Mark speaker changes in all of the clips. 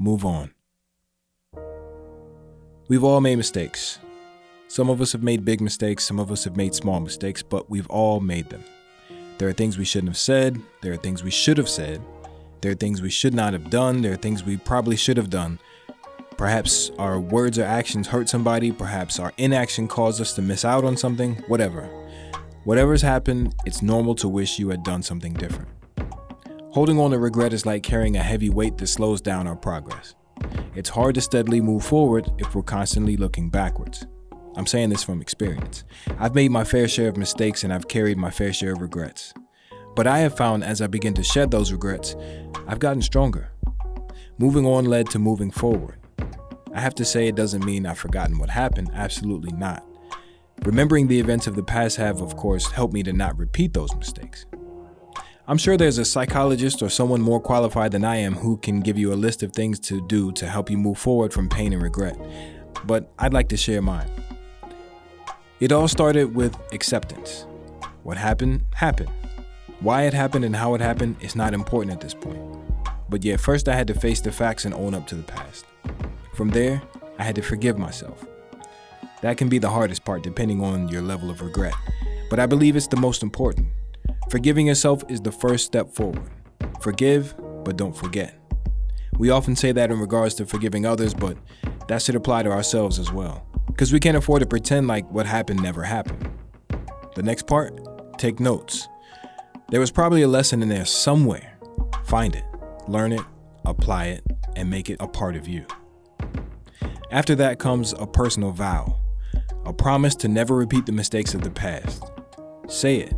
Speaker 1: move on. We've all made mistakes. Some of us have made big mistakes, some of us have made small mistakes, but we've all made them. There are things we shouldn't have said, there are things we should have said, there are things we should not have done, there are things we probably should have done. Perhaps our words or actions hurt somebody, perhaps our inaction caused us to miss out on something, whatever. Whatever's happened, it's normal to wish you had done something different. Holding on to regret is like carrying a heavy weight that slows down our progress. It's hard to steadily move forward if we're constantly looking backwards. I'm saying this from experience. I've made my fair share of mistakes and I've carried my fair share of regrets. But I have found as I begin to shed those regrets, I've gotten stronger. Moving on led to moving forward. I have to say it doesn't mean I've forgotten what happened, absolutely not. Remembering the events of the past have, of course, helped me to not repeat those mistakes. I'm sure there's a psychologist or someone more qualified than I am who can give you a list of things to do to help you move forward from pain and regret, but I'd like to share mine. It all started with acceptance. What happened, happened. Why it happened and how it happened is not important at this point. But yet first I had to face the facts and own up to the past. From there, I had to forgive myself. That can be the hardest part depending on your level of regret, but I believe it's the most important. Forgiving yourself is the first step forward. Forgive, but don't forget. We often say that in regards to forgiving others, but that should apply to ourselves as well. Because we can't afford to pretend like what happened never happened. The next part, take notes. There was probably a lesson in there somewhere. Find it, learn it, apply it, and make it a part of you. After that comes a personal vow, a promise to never repeat the mistakes of the past. Say it,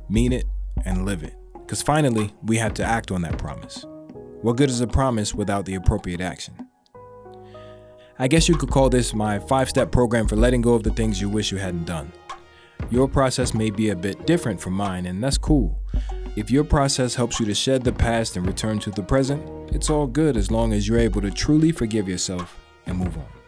Speaker 1: mean it, and live it. Because finally, we have to act on that promise. What good is a promise without the appropriate action? I guess you could call this my 5-step program for letting go of the things you wish you hadn't done. Your process may be a bit different from mine, and that's cool. If your process helps you to shed the past and return to the present, it's all good as long as you're able to truly forgive yourself and move on.